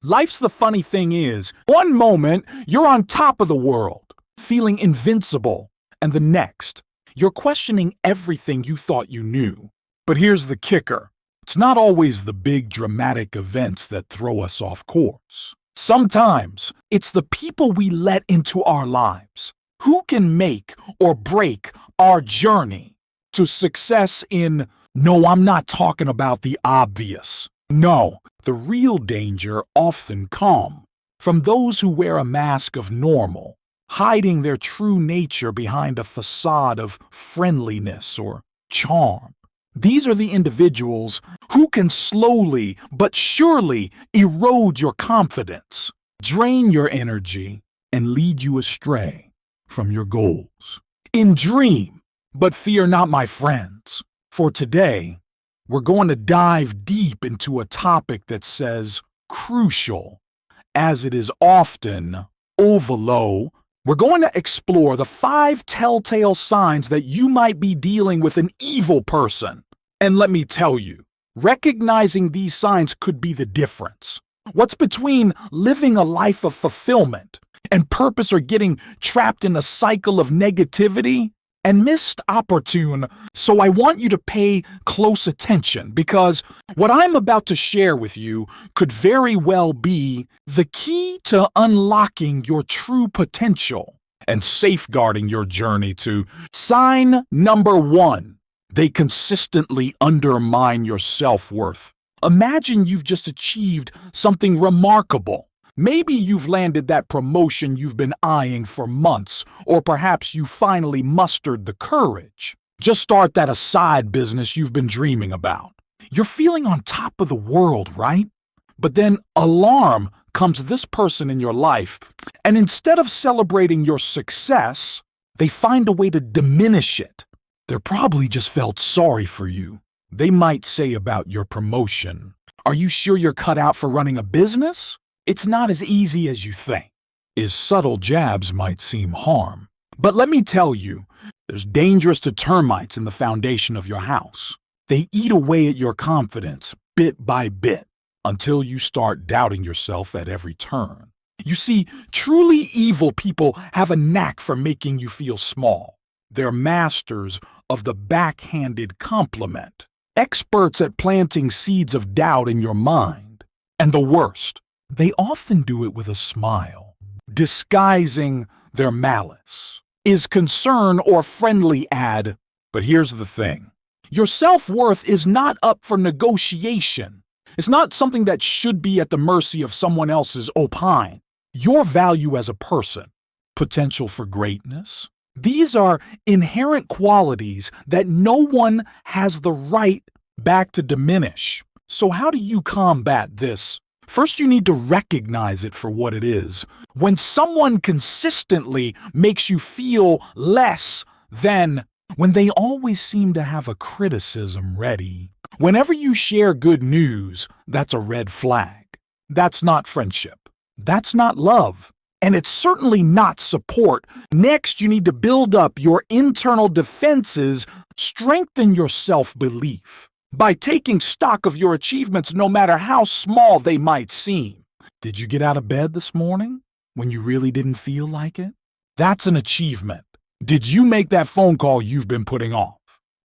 Life's the funny thing is, one moment you're on top of the world, feeling invincible, and the next, you're questioning everything you thought you knew. But here's the kicker. It's not always the big dramatic events that throw us off course. Sometimes it's the people we let into our lives who can make or break our journey to success in, no, I'm not talking about the obvious. No, the real danger often comes from those who wear a mask of normal, hiding their true nature behind a facade of friendliness or charm. These are the individuals who can slowly but surely erode your confidence, drain your energy, and lead you astray from your goals. In dream, but fear not, my friends, for today, we're going to dive deep into a topic that says crucial, as it is often overlow. We're going to explore the 5 telltale signs that you might be dealing with an evil person. And let me tell you, recognizing these signs could be the difference. What's between living a life of fulfillment and purpose or getting trapped in a cycle of negativity and missed opportune. So I want you to pay close attention because what I'm about to share with you could very well be the key to unlocking your true potential and safeguarding your journey to sign number 1. They consistently undermine your self-worth. Imagine you've just achieved something remarkable. Maybe you've landed that promotion you've been eyeing for months, or perhaps you finally mustered the courage. Just start that side business you've been dreaming about. You're feeling on top of the world, right? But then along comes this person in your life, and instead of celebrating your success, they find a way to diminish it. They probably just felt sorry for you. They might say about your promotion, "Are you sure you're cut out for running a business? It's not as easy as you think." His subtle jabs might seem harm. But let me tell you, there's dangerous to termites in the foundation of your house. They eat away at your confidence bit by bit until you start doubting yourself at every turn. You see, truly evil people have a knack for making you feel small. They're masters of the backhanded compliment, experts at planting seeds of doubt in your mind. And the worst, they often do it with a smile, disguising their malice. Is concern or friendly add, but here's the thing. Your self-worth is not up for negotiation. It's not something that should be at the mercy of someone else's opine. Your value as a person, potential for greatness, these are inherent qualities that no one has the right back to diminish. So how do you combat this? First, you need to recognize it for what it is. When someone consistently makes you feel less than, when they always seem to have a criticism ready, whenever you share good news, that's a red flag. That's not friendship. That's not love. And it's certainly not support. Next, you need to build up your internal defenses, strengthen your self-belief by taking stock of your achievements no matter how small they might seem. Did you get out of bed this morning when you really didn't feel like it? That's an achievement. Did you make that phone call you've been putting off?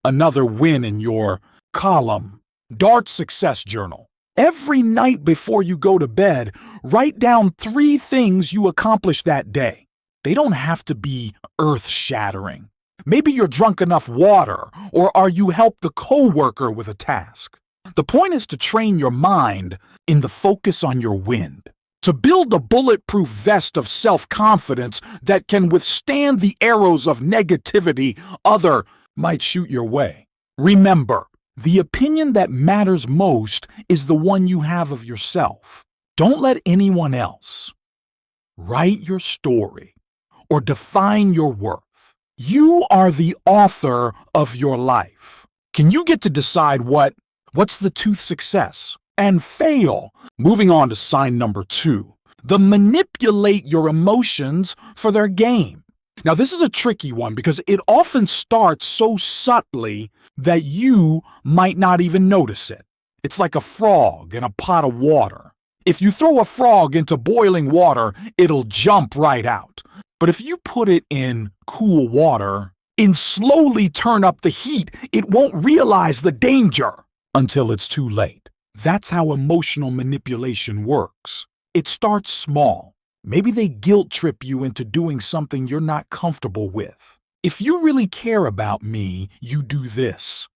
Another win in your column. Dart Success Journal. Every night before you go to bed, write down 3 things you accomplished that day. They don't have to be earth-shattering. Maybe you're drunk enough water, or you helped a coworker with a task. The point is to train your mind in the focus on your win, to build a bulletproof vest of self-confidence that can withstand the arrows of negativity other might shoot your way. Remember, the opinion that matters most is the one you have of yourself. Don't let anyone else write your story or define your worth. You are the author of your life. Can you get to decide what's the tooth success and fail? Moving on to sign number 2, the manipulate your emotions for their gain. Now, this is a tricky one because it often starts so subtly that you might not even notice it. It's like a frog in a pot of water. If you throw a frog into boiling water, it'll jump right out. But if you put it in cool water and slowly turn up the heat, it won't realize the danger until it's too late. That's how emotional manipulation works. It starts small. Maybe they guilt trip you into doing something you're not comfortable with. If you really care about me, you do this,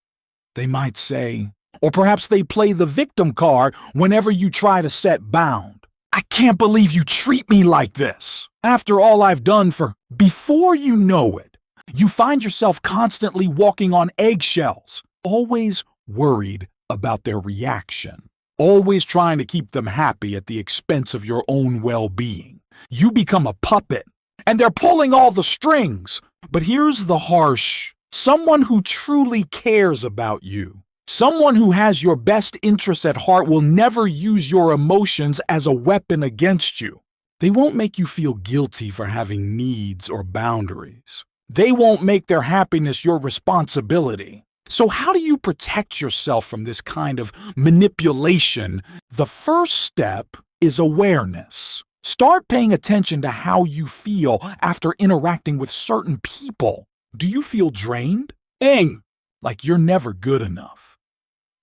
they might say. Or perhaps they play the victim card whenever you try to set bound. I can't believe you treat me like this. After all I've done for... Before you know it, you find yourself constantly walking on eggshells, always worried about their reaction, always trying to keep them happy at the expense of your own well-being. You become a puppet, and they're pulling all the strings. But here's the harsh: someone who truly cares about you, someone who has your best interests at heart, will never use your emotions as a weapon against you. They won't make you feel guilty for having needs or boundaries. They won't make their happiness your responsibility. So how do you protect yourself from this kind of manipulation? The first step is awareness. Start paying attention to how you feel after interacting with certain people. Do you feel drained? Like you're never good enough?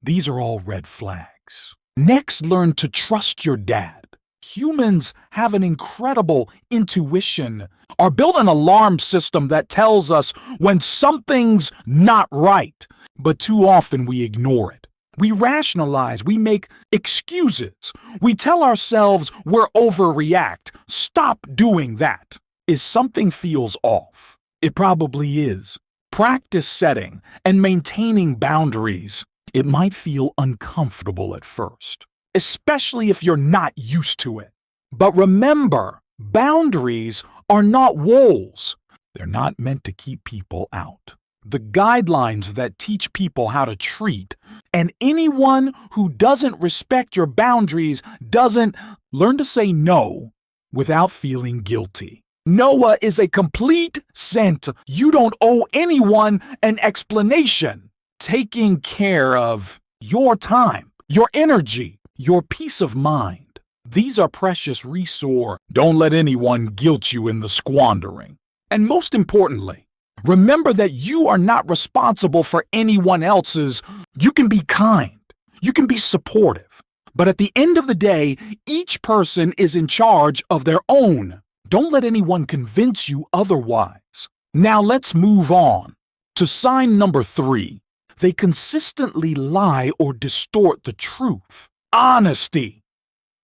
These are all red flags. Next, learn to trust your dad. Humans have an incredible intuition, or built an alarm system that tells us when something's not right. But too often we ignore it. We rationalize, we make excuses. We tell ourselves we're overreact. Stop doing that. If something feels off, it probably is. Practice setting and maintaining boundaries. It might feel uncomfortable at first, especially if you're not used to it. But remember, boundaries are not walls. They're not meant to keep people out. The guidelines that teach people how to treat, and anyone who doesn't respect your boundaries doesn't learn to say no without feeling guilty. Noah is a complete saint. You don't owe anyone an explanation. Taking care of your time, your energy, your peace of mind. These are precious resources. Don't let anyone guilt you in the squandering. And most importantly, remember that you are not responsible for anyone else's. You can be kind. You can be supportive. But at the end of the day, each person is in charge of their own. Don't let anyone convince you otherwise. Now let's move on to sign number 3. They consistently lie or distort the truth. Honesty,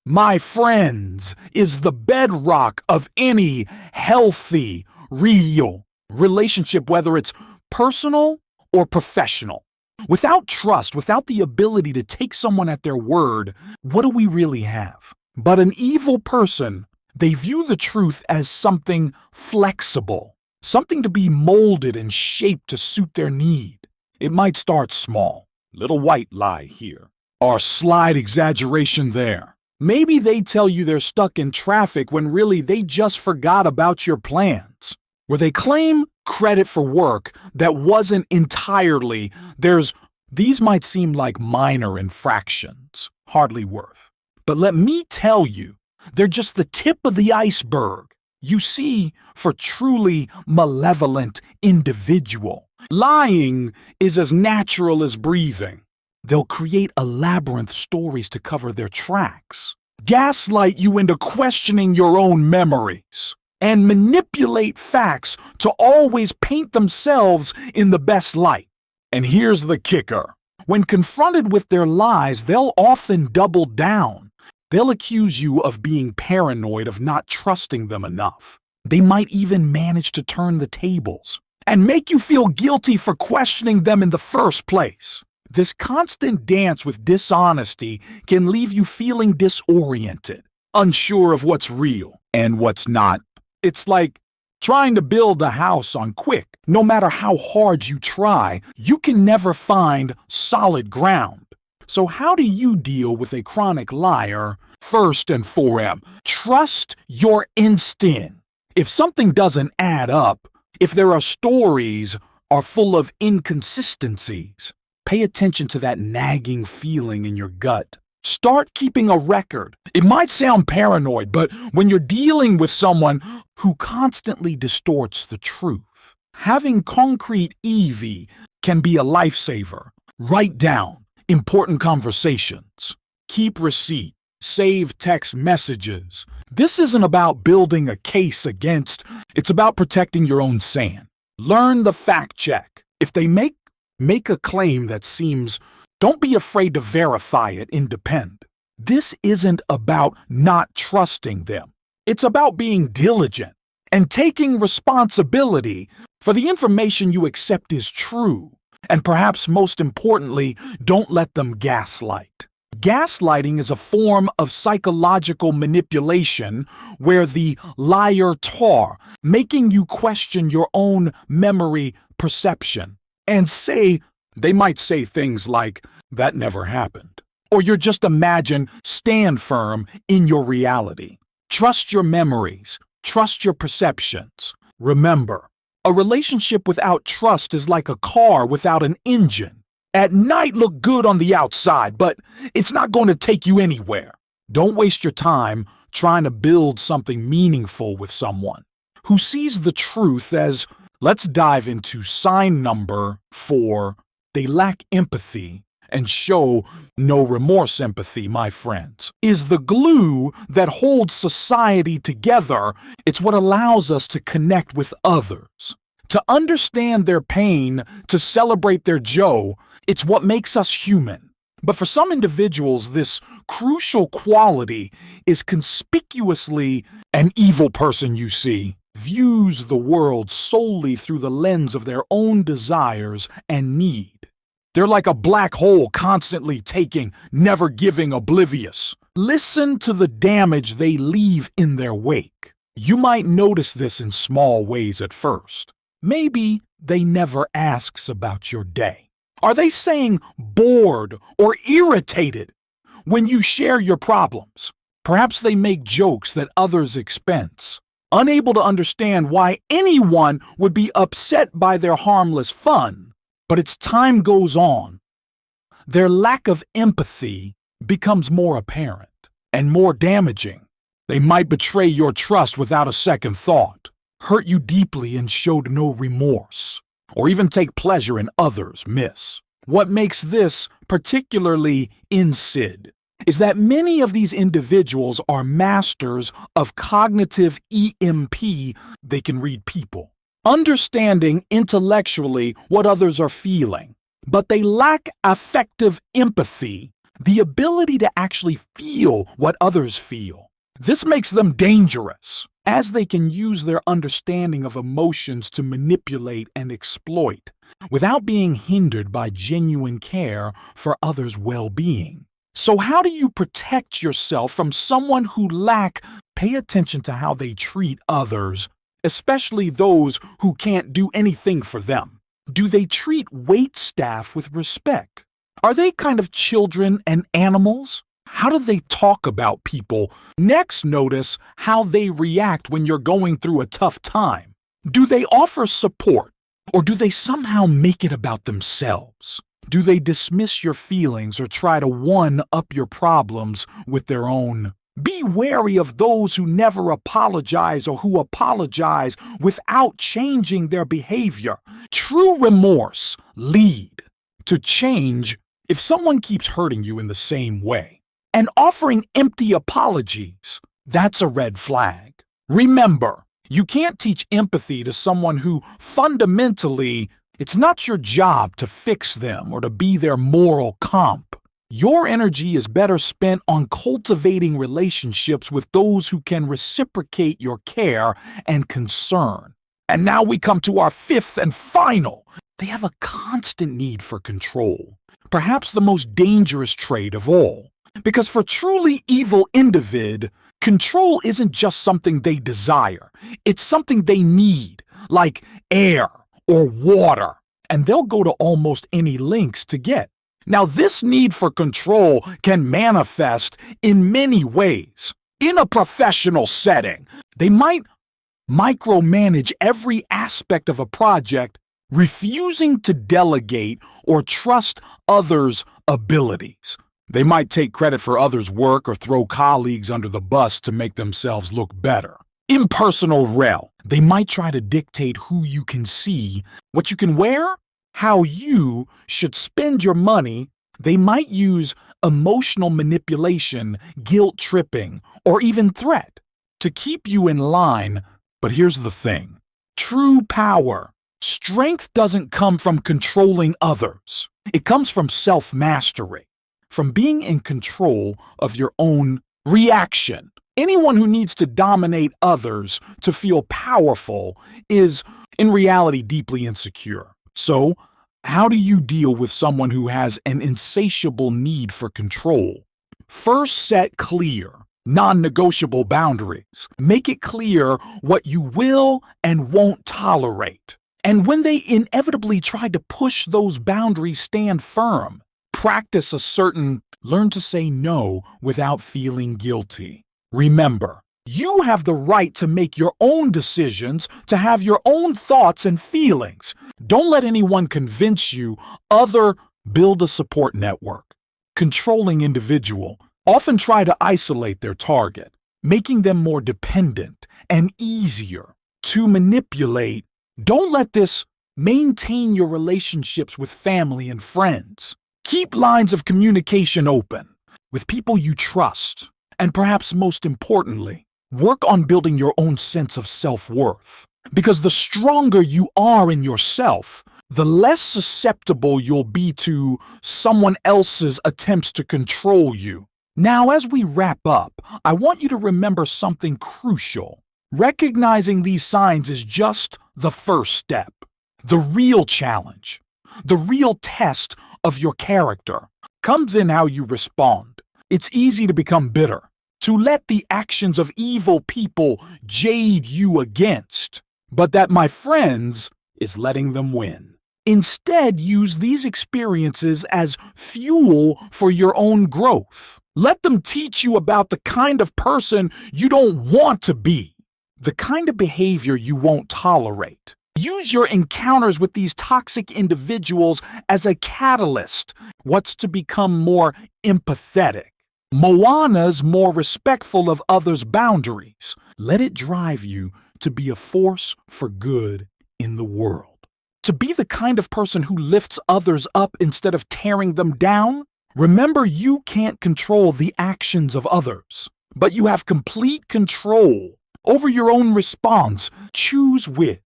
my friends, is the bedrock of any healthy, real relationship, whether it's personal or professional. Without trust, without the ability to take someone at their word, what do we really have? But an evil person. They view the truth as something flexible, something to be molded and shaped to suit their need. It might start small, little white lie here, or slight exaggeration there. Maybe they tell you they're stuck in traffic when really they just forgot about your plans. Where they claim credit for work that wasn't entirely theirs. These might seem like minor infractions, hardly worth. But let me tell you, they're just the tip of the iceberg. You see, for truly malevolent individual, lying is as natural as breathing. They'll create elaborate stories to cover their tracks, gaslight you into questioning your own memories, and manipulate facts to always paint themselves in the best light. And here's the kicker. When confronted with their lies, they'll often double down. They'll accuse you of being paranoid, of not trusting them enough. They might even manage to turn the tables and make you feel guilty for questioning them in the first place. This constant dance with dishonesty can leave you feeling disoriented, unsure of what's real and what's not. It's like trying to build a house on quick. No matter how hard you try, you can never find solid ground. So how do you deal with a chronic liar? First and foremost, trust your instinct. If something doesn't add up, if there are stories are full of inconsistencies, pay attention to that nagging feeling in your gut. Start keeping a record. It might sound paranoid, but when you're dealing with someone who constantly distorts the truth, having concrete EV can be a lifesaver. Write down important conversations. Keep receipt. Save text messages. This isn't about building a case against, it's about protecting your own sand. Learn the fact check. If they make a claim that seems, don't be afraid to verify it independent. This isn't about not trusting them. It's about being diligent and taking responsibility for the information you accept is true. And perhaps most importantly, don't let them gaslight. Gaslighting is a form of psychological manipulation where the liar tar, making you question your own memory perception. And they might say things like, that never happened. Or you're just imagine, stand firm in your reality. Trust your memories. Trust your perceptions. Remember, a relationship without trust is like a car without an engine. At night look good on the outside, but it's not going to take you anywhere. Don't waste your time trying to build something meaningful with someone who sees the truth as, let's dive into sign number 4, they lack empathy and show no remorse. Empathy, my friends, is the glue that holds society together. It's what allows us to connect with others, to understand their pain, to celebrate their joy. It's what makes us human. But for some individuals, this crucial quality is conspicuously an evil person you see views the world solely through the lens of their own desires and need. They're like a black hole constantly taking, never giving, oblivious. Listen to the damage they leave in their wake. You might notice this in small ways at first. Maybe they never asks about your day. Are they saying bored or irritated when you share your problems? Perhaps they make jokes that others expense, unable to understand why anyone would be upset by their harmless fun. But as time goes on, their lack of empathy becomes more apparent and more damaging. They might betray your trust without a second thought, hurt you deeply and showed no remorse, or even take pleasure in others' miss. What makes this particularly inside is that many of these individuals are masters of cognitive EMP. They can read people, understanding intellectually what others are feeling, but they lack affective empathy, the ability to actually feel what others feel. This makes them dangerous, as they can use their understanding of emotions to manipulate and exploit without being hindered by genuine care for others' well-being. So how do you protect yourself from someone who pay attention to how they treat others, especially those who can't do anything for them? Do they treat wait staff with respect? Are they kind of children and animals? How do they talk about people? Next, notice how they react when you're going through a tough time. Do they offer support, or do they somehow make it about themselves? Do they dismiss your feelings or try to one-up your problems with their own? Be wary of those who never apologize or who apologize without changing their behavior. True remorse lead to change. If someone keeps hurting you in the same way and offering empty apologies, that's a red flag. Remember, you can't teach empathy to someone who fundamentally, it's not your job to fix them or to be their moral comp. Your energy is better spent on cultivating relationships with those who can reciprocate your care and concern. And now we come to our fifth and final. They have a constant need for control, perhaps the most dangerous trait of all. Because for truly evil individ, control isn't just something they desire. It's something they need, like air or water, and they'll go to almost any lengths to get. Now, this need for control can manifest in many ways. In a professional setting, they might micromanage every aspect of a project, refusing to delegate or trust others' abilities. They might take credit for others' work or throw colleagues under the bus to make themselves look better. Impersonal rel. They might try to dictate who you can see, what you can wear, how you should spend your money. They might use emotional manipulation, guilt tripping, or even threat to keep you in line. But here's the thing. True power, strength doesn't come from controlling others. It comes from self-mastery, from being in control of your own reaction. Anyone who needs to dominate others to feel powerful is, in reality, deeply insecure. So, how do you deal with someone who has an insatiable need for control? First, set clear, non-negotiable boundaries. Make it clear what you will and won't tolerate. And when they inevitably try to push those boundaries, stand firm. Practice a certain learn to say no without feeling guilty. Remember, you have the right to make your own decisions, to have your own thoughts and feelings. Don't let anyone convince you build a support network. Controlling individual often try to isolate their target, making them more dependent and easier to manipulate. Don't let this maintain your relationships with family and friends. Keep lines of communication open with people you trust. And perhaps most importantly, work on building your own sense of self-worth. Because the stronger you are in yourself, the less susceptible you'll be to someone else's attempts to control you. Now, as we wrap up, I want you to remember something crucial. Recognizing these signs is just the first step. The real challenge, the real test of your character, comes in how you respond. It's easy to become bitter, to let the actions of evil people jade you against. But that, my friends, is letting them win. Instead, use these experiences as fuel for your own growth. Let them teach you about the kind of person you don't want to be, the kind of behavior you won't tolerate. Use your encounters with these toxic individuals as a catalyst. What's to become more empathetic? Moana's more respectful of others' boundaries. Let it drive you to be a force for good in the world. To be the kind of person who lifts others up instead of tearing them down. Remember, you can't control the actions of others, but you have complete control over your own response. Choose whiz.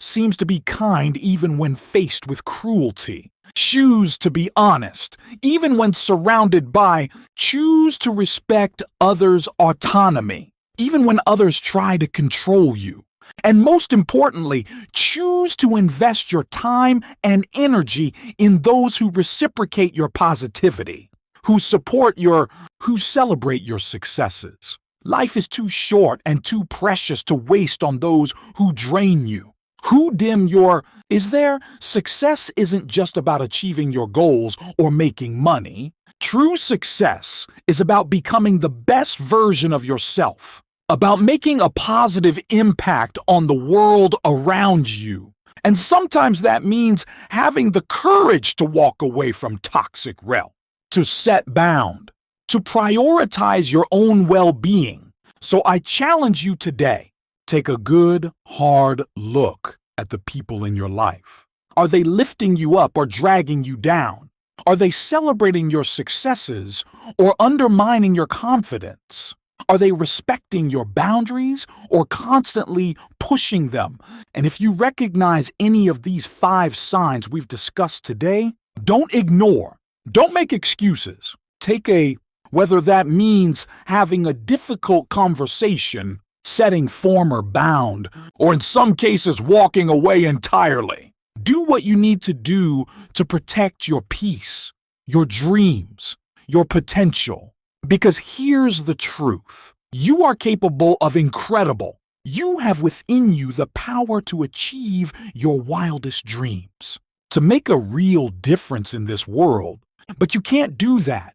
Seems to be kind even when faced with cruelty. Choose to be honest, even when surrounded by. Choose to respect others' autonomy, even when others try to control you. And most importantly, choose to invest your time and energy in those who reciprocate your positivity, who celebrate your successes. Life is too short and too precious to waste on those who drain you. Success isn't just about achieving your goals or making money. True success is about becoming the best version of yourself, about making a positive impact on the world around you. And sometimes that means having the courage to walk away from toxic rel, to set bound, to prioritize your own well-being. So I challenge you today. Take a good, hard look at the people in your life. Are they lifting you up or dragging you down? Are they celebrating your successes or undermining your confidence? Are they respecting your boundaries or constantly pushing them? And if you recognize any of these 5 signs we've discussed today, don't ignore. Don't make excuses. Whether that means having a difficult conversation, setting former bound, or in some cases walking away entirely. Do what you need to do to protect your peace, your dreams, your potential. Because here's the truth. You are capable of incredible. You have within you the power to achieve your wildest dreams, to make a real difference in this world. But you can't do that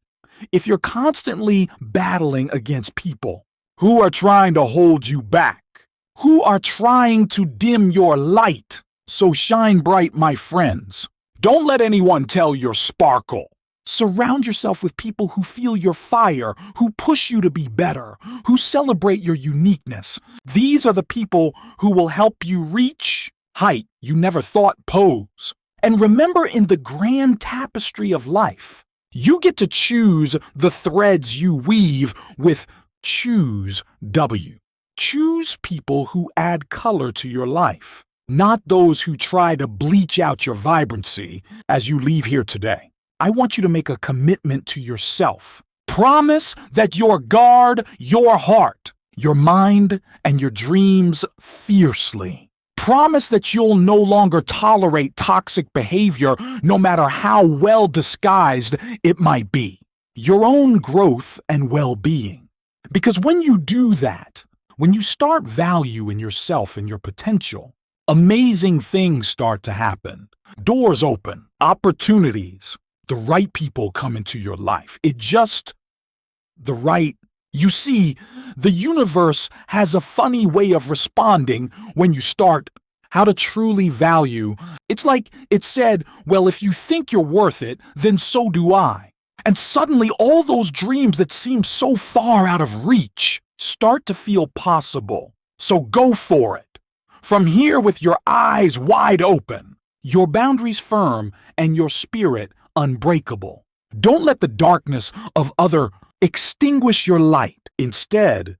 if you're constantly battling against people who are trying to hold you back, who are trying to dim your light. So shine bright, my friends. Don't let anyone tell your sparkle. Surround yourself with people who feel your fire, who push you to be better, who celebrate your uniqueness. These are the people who will help you reach height you never thought pose. And remember, in the grand tapestry of life, you get to choose the threads you weave with Choose W. Choose people who add color to your life, not those who try to bleach out your vibrancy as you leave here today. I want you to make a commitment to yourself. Promise that you'll guard your heart, your mind, and your dreams fiercely. Promise that you'll no longer tolerate toxic behavior, no matter how well disguised it might be. Your own growth and well-being. Because when you do that, when you start valuing yourself and your potential, amazing things start to happen. Doors open, opportunities, the right people come into your life. You see, the universe has a funny way of responding when you start how to truly value. It's like it said, well, if you think you're worth it, then so do I. And suddenly all those dreams that seem so far out of reach start to feel possible. So go for it. From here with your eyes wide open, your boundaries firm, and your spirit unbreakable. Don't let the darkness of other extinguish your light. Instead,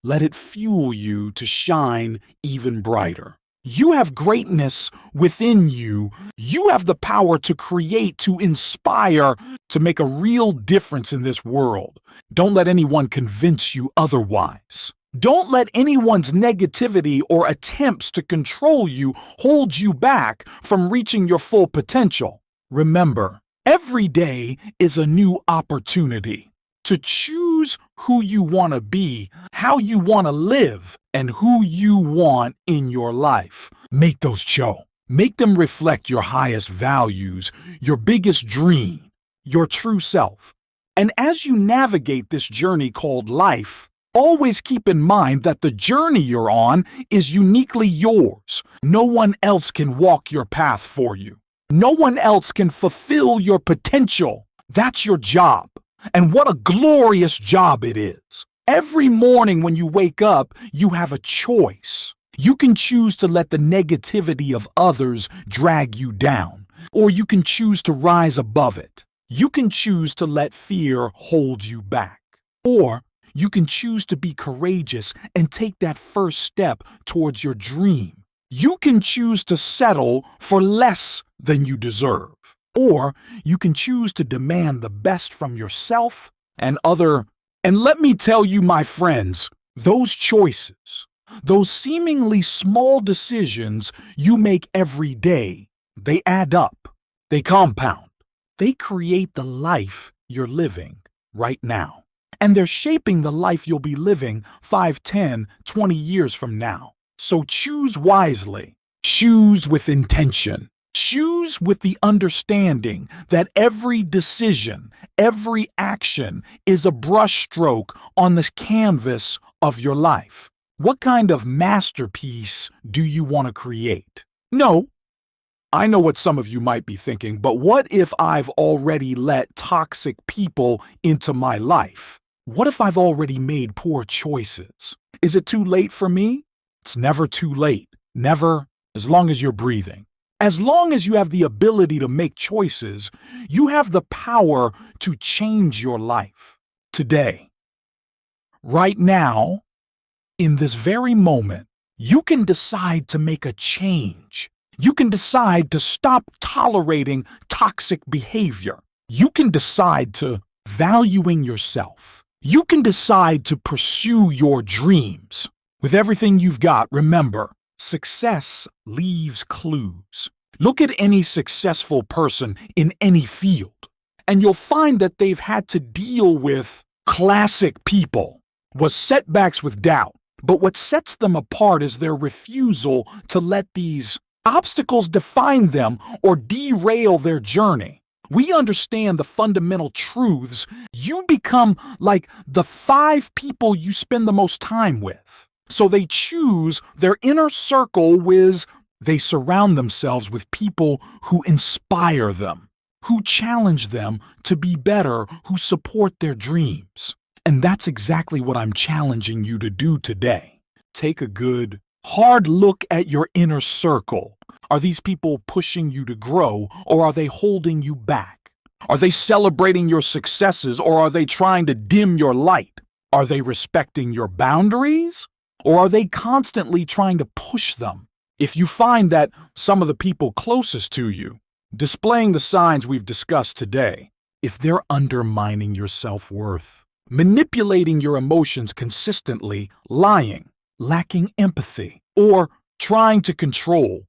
let it fuel you to shine even brighter. You have greatness within you. You have the power to create, to inspire, to make a real difference in this world. Don't let anyone convince you otherwise. Don't let anyone's negativity or attempts to control you hold you back from reaching your full potential. Remember, every day is a new opportunity to choose who you want to be, how you want to live, and who you want in your life. Make those show. Make them reflect your highest values, your biggest dream, your true self. And as you navigate this journey called life, always keep in mind that the journey you're on is uniquely yours. No one else can walk your path for you. No one else can fulfill your potential. That's your job. And what a glorious job it is. Every morning when you wake up, you have a choice. You can choose to let the negativity of others drag you down, or you can choose to rise above it. You can choose to let fear hold you back, or you can choose to be courageous and take that first step towards your dream. You can choose to settle for less than you deserve, or you can choose to demand the best from yourself and other. And let me tell you, my friends, those choices, those seemingly small decisions you make every day, they add up, they compound, they create the life you're living right now. And they're shaping the life you'll be living 5, 10, 20 years from now. So choose wisely, choose with intention, choose with the understanding that every decision, every action is a brushstroke on this canvas of your life. What kind of masterpiece do you want to create? No, I know what some of you might be thinking, but what if I've already let toxic people into my life? What if I've already made poor choices? Is it too late for me? It's never too late. Never, as long as you're breathing. As long as you have the ability to make choices, you have the power to change your life. Today, right now, in this very moment, you can decide to make a change. You can decide to stop tolerating toxic behavior. You can decide to valuing yourself. You can decide to pursue your dreams. With everything you've got, remember, success leaves clues. Look at any successful person in any field, and you'll find that they've had to deal with classic people, with setbacks with doubt. But what sets them apart is their refusal to let these obstacles define them or derail their journey. We understand the fundamental truths. You become like the 5 people you spend the most time with. So they choose their inner circle they surround themselves with people who inspire them, who challenge them to be better, who support their dreams. And that's exactly what I'm challenging you to do today. Take a good, hard look at your inner circle. Are these people pushing you to grow, or are they holding you back? Are they celebrating your successes, or are they trying to dim your light? Are they respecting your boundaries, or are they constantly trying to push them? If you find that some of the people closest to you, displaying the signs we've discussed today, if they're undermining your self-worth, manipulating your emotions consistently, lying, lacking empathy, or trying to control,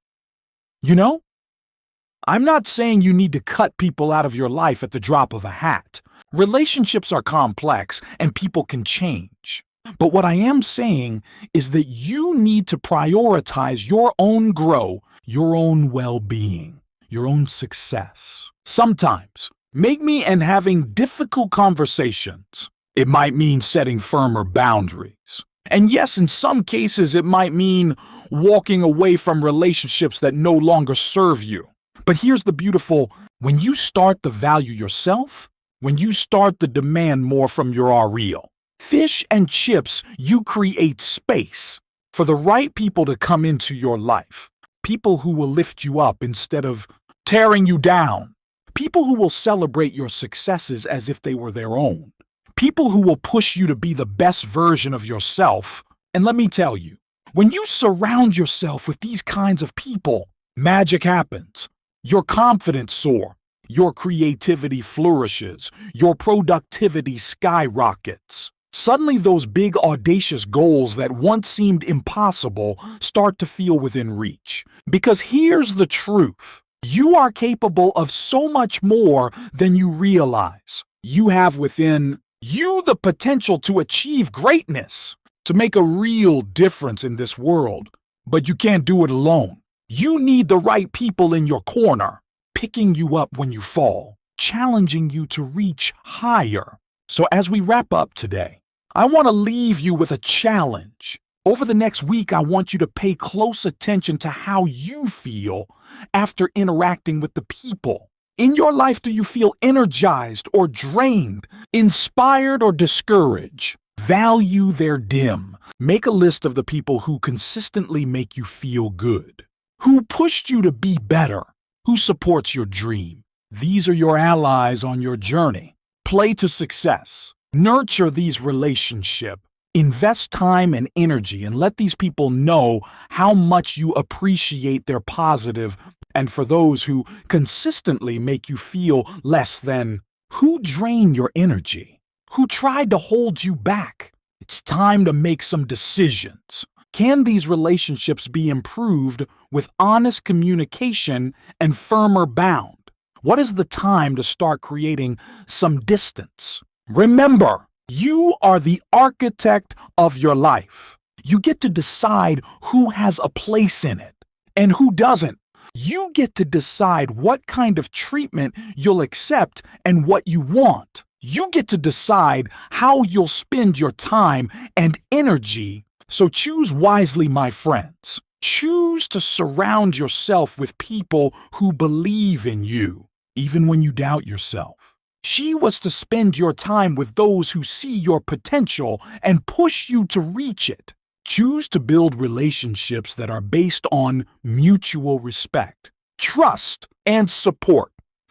I'm not saying you need to cut people out of your life at the drop of a hat. Relationships are complex and people can change. But what I am saying is that you need to prioritize your own growth, your own well-being, your own success. Sometimes, making and having difficult conversations. It might mean setting firmer boundaries. And yes, in some cases, it might mean walking away from relationships that no longer serve you. But here's the beautiful, when you start to value yourself, when you start to demand more from your real fish and chips, you create space for the right people to come into your life. People who will lift you up instead of tearing you down. People who will celebrate your successes as if they were their own. People who will push you to be the best version of yourself. And let me tell you, when you surround yourself with these kinds of people, magic happens. Your confidence soars. Your creativity flourishes. Your productivity skyrockets. Suddenly those big audacious goals that once seemed impossible start to feel within reach. Because here's the truth. You are capable of so much more than you realize. You have within you the potential to achieve greatness, to make a real difference in this world. But you can't do it alone. You need the right people in your corner, picking you up when you fall, challenging you to reach higher. So as we wrap up today, I want to leave you with a challenge. Over the next week, I want you to pay close attention to how you feel after interacting with the people. In your life, do you feel energized or drained, inspired or discouraged? Value their dim. Make a list of the people who consistently make you feel good, who pushed you to be better, who supports your dream. These are your allies on your journey. Play to success. Nurture these relationships. Invest time and energy and let these people know how much you appreciate their positive. And for those who consistently make you feel less than, who drain your energy, who tried to hold you back, it's time to make some decisions. Can these relationships be improved with honest communication and firmer bound? What is the time to start creating some distance? Remember, you are the architect of your life. You get to decide who has a place in it and who doesn't. You get to decide what kind of treatment you'll accept and what you want. You get to decide how you'll spend your time and energy. So choose wisely, my friends. Choose to surround yourself with people who believe in you, even when you doubt yourself. She was to spend your time with those who see your potential and push you to reach it. Choose to build relationships that are based on mutual respect, trust, and support.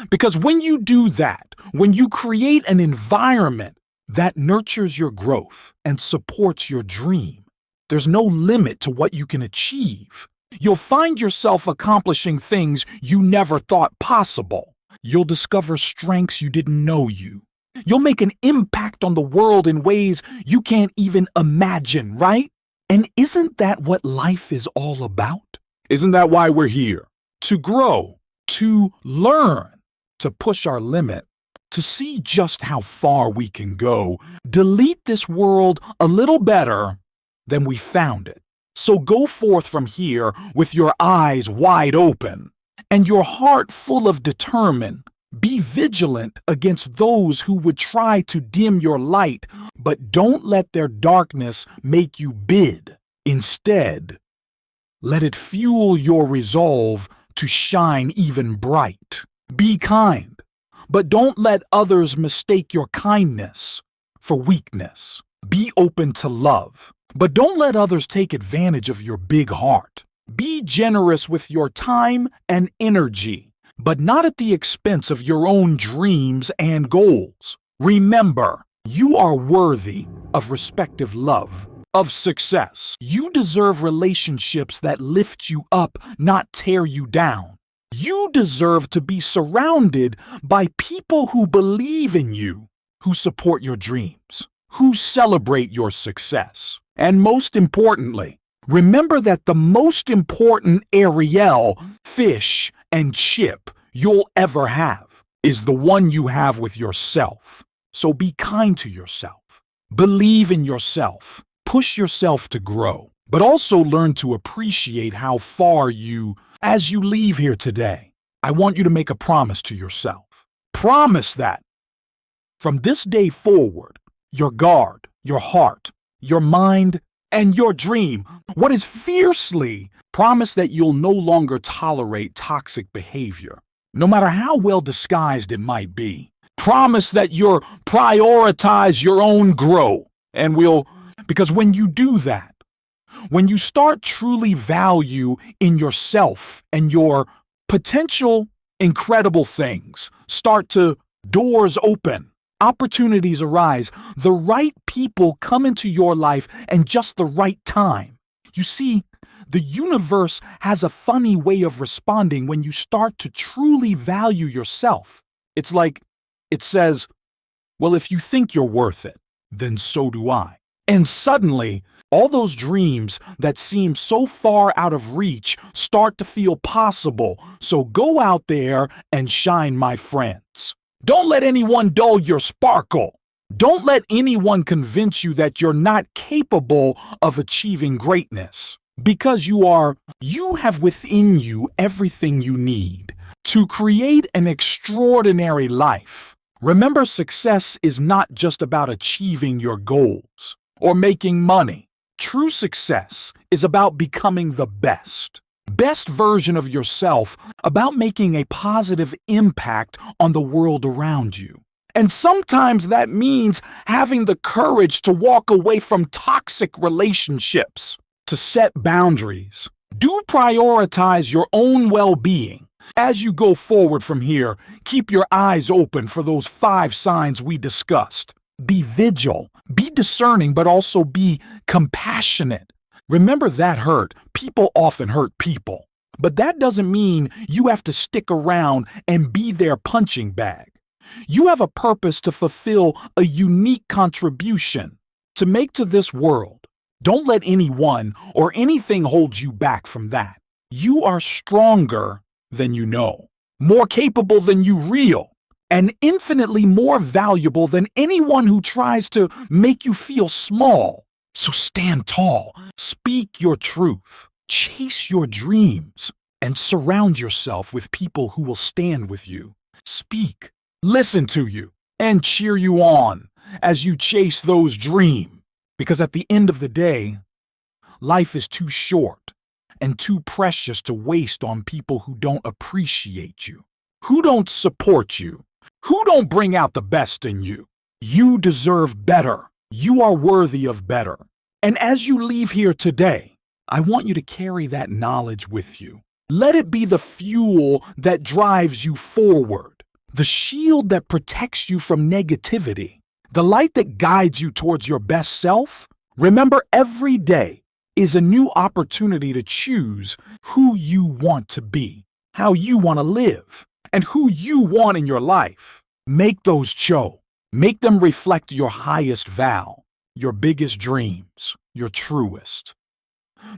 Because when you do that, when you create an environment that nurtures your growth and supports your dream, there's no limit to what you can achieve. You'll find yourself accomplishing things you never thought possible. You'll discover strengths you didn't know you. You'll make an impact on the world in ways you can't even imagine, right? And isn't that what life is all about? Isn't that why we're here? To grow, to learn, to push our limit, to see just how far we can go, delete this world a little better than we found it. So go forth from here with your eyes wide open and your heart full of determination. Be vigilant against those who would try to dim your light, but don't let their darkness make you bid. Instead, let it fuel your resolve to shine even bright. Be kind, but don't let others mistake your kindness for weakness. Be open to love, but don't let others take advantage of your big heart. Be generous with your time and energy, but not at the expense of your own dreams and goals. Remember, you are worthy of respective love, of success. You deserve relationships that lift you up, not tear you down. You deserve to be surrounded by people who believe in you, who support your dreams, who celebrate your success. And most importantly, remember that the most important Ariel, fish, and chip you'll ever have is the one you have with yourself. So be kind to yourself. Believe in yourself. Push yourself to grow, but also learn to appreciate how far as you leave here today. I want you to make a promise to yourself. Promise that from this day forward, your guard, your heart, your mind, and your dream, what is fiercely, promise that you'll no longer tolerate toxic behavior, no matter how well disguised it might be. Promise that you'll prioritize your own growth, because when you do that, when you start truly value in yourself and your potential incredible things, doors open, opportunities arise, the right people come into your life and just the right time. You see, the universe has a funny way of responding when you start to truly value yourself. It's like it says, well, if you think you're worth it, then so do I. And suddenly, all those dreams that seem so far out of reach start to feel possible. So go out there and shine, my friends. Don't let anyone dull your sparkle. Don't let anyone convince you that you're not capable of achieving greatness. Because you have within you everything you need to create an extraordinary life. Remember, success is not just about achieving your goals or making money. True success is about becoming the best version of yourself, about making a positive impact on the world around you. And sometimes that means having the courage to walk away from toxic relationships, to set boundaries. Do prioritize your own well-being. As you go forward from here, keep your eyes open for those 5 signs we discussed. Be vigilant, be discerning, but also be compassionate. Remember that people often hurt people. But that doesn't mean you have to stick around and be their punching bag. You have a purpose to fulfill, a unique contribution to make to this world. Don't let anyone or anything hold you back from that. You are stronger than you know, more capable than you realize, and infinitely more valuable than anyone who tries to make you feel small. So stand tall, speak your truth, chase your dreams, and surround yourself with people who will stand with you, speak, listen to you, and cheer you on as you chase those dreams. Because at the end of the day, life is too short and too precious to waste on people who don't appreciate you, who don't support you, who don't bring out the best in you. You deserve better. You are worthy of better. And as you leave here today, I want you to carry that knowledge with you. Let it be the fuel that drives you forward, the shield that protects you from negativity, the light that guides you towards your best self. Remember, every day is a new opportunity to choose who you want to be, how you want to live, and who you want in your life. Make those show. Make them reflect your highest vow, your biggest dreams, your truest.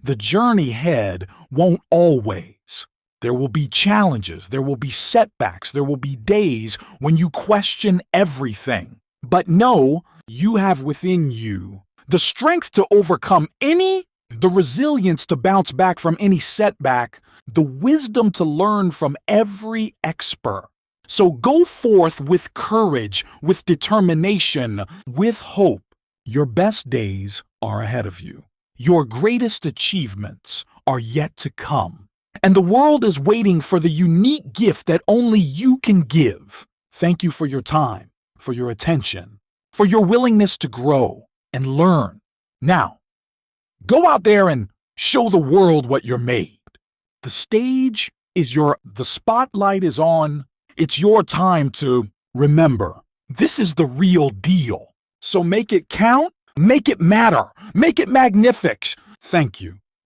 The journey ahead won't always. There will be challenges, there will be setbacks, there will be days when you question everything. But know you have within you the strength to overcome the resilience to bounce back from any setback, the wisdom to learn from every expert. So go forth with courage, with determination, with hope. Your best days are ahead of you. Your greatest achievements are yet to come. And the world is waiting for the unique gift that only you can give. Thank you for your time, for your attention, for your willingness to grow and learn. Now, go out there and show the world what you're made. The stage is the spotlight is on. It's your time to remember. This is the real deal. So make it count, make it matter, make it magnific. Thank you.